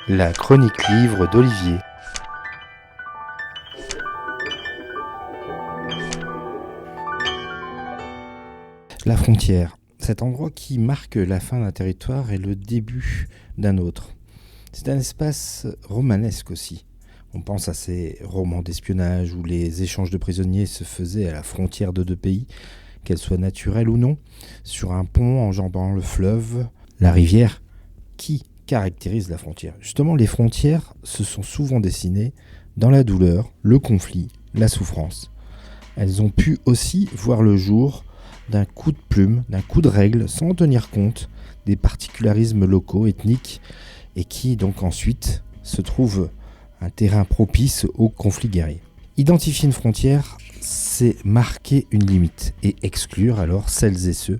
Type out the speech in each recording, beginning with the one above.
La chronique livre d'Olivier. La frontière, cet endroit qui marque la fin d'un territoire et le début d'un autre. C'est un espace romanesque aussi. On pense à ces romans d'espionnage où les échanges de prisonniers se faisaient à la frontière de deux pays, qu'elles soient naturelles ou non, sur un pont enjambant le fleuve, la rivière, qui caractérise la frontière. Justement, les frontières se sont souvent dessinées dans la douleur, le conflit, la souffrance. Elles ont pu aussi voir le jour d'un coup de plume, d'un coup de règle, sans tenir compte des particularismes locaux, ethniques, et qui donc ensuite se trouve un terrain propice au conflit guerrier. Identifier une frontière, c'est marquer une limite et exclure alors celles et ceux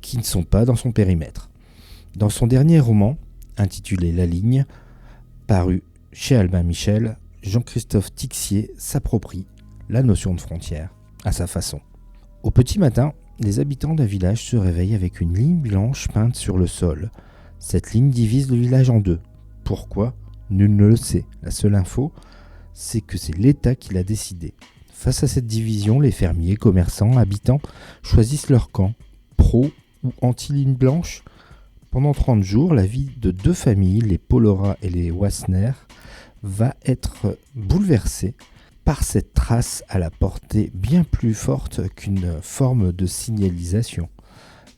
qui ne sont pas dans son périmètre. Dans son dernier roman, intitulé La Ligne, paru chez Albin Michel, Jean-Christophe Tixier s'approprie la notion de frontière à sa façon. Au petit matin, les habitants d'un village se réveillent avec une ligne blanche peinte sur le sol. Cette ligne divise le village en deux. Pourquoi ? Nul ne le sait. La seule info, c'est que c'est l'État qui l'a décidé. Face à cette division, les fermiers, commerçants, habitants choisissent leur camp, pro ou anti-ligne blanche. Pendant 30 jours, la vie de deux familles, les Polora et les Wassner, va être bouleversée par cette trace à la portée bien plus forte qu'une forme de signalisation.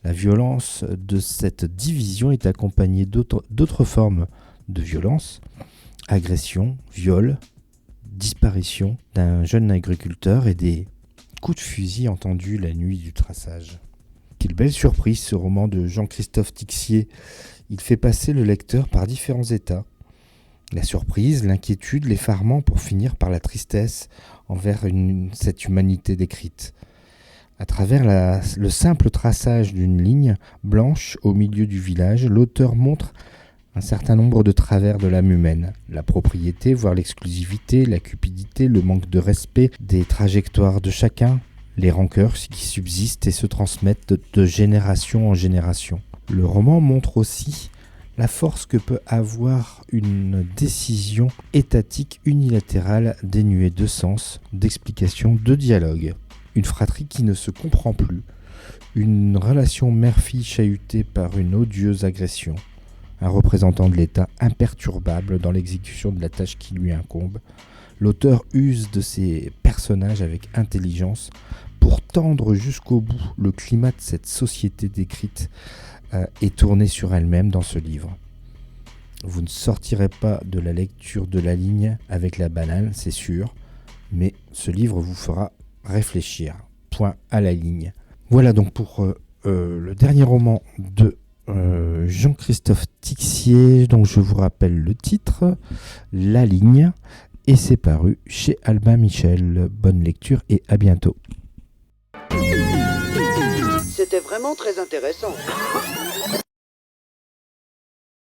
La violence de cette division est accompagnée d'autres formes de violence, agression, viol, disparition d'un jeune agriculteur et des coups de fusil entendus la nuit du traçage. Quelle belle surprise ce roman de Jean-Christophe Tixier. Il fait passer le lecteur par différents états. La surprise, l'inquiétude, l'effarement pour finir par la tristesse envers cette humanité décrite. À travers le simple traçage d'une ligne blanche au milieu du village, l'auteur montre un certain nombre de travers de l'âme humaine. La propriété, voire l'exclusivité, la cupidité, le manque de respect des trajectoires de chacun, les rancœurs qui subsistent et se transmettent de génération en génération. Le roman montre aussi la force que peut avoir une décision étatique unilatérale dénuée de sens, d'explication, de dialogue. Une fratrie qui ne se comprend plus, une relation mère-fille chahutée par une odieuse agression, un représentant de l'État imperturbable dans l'exécution de la tâche qui lui incombe. L'auteur use de ses personnages avec intelligence pour tendre jusqu'au bout le climat de cette société décrite et tournée sur elle-même dans ce livre. Vous ne sortirez pas de la lecture de La Ligne avec la banane, c'est sûr, mais ce livre vous fera réfléchir. Point à la ligne. Voilà donc pour le dernier roman de Jean-Christophe Tixier, dont je vous rappelle le titre, La Ligne, et c'est paru chez Albin Michel. Bonne lecture et à bientôt. C'était vraiment très intéressant.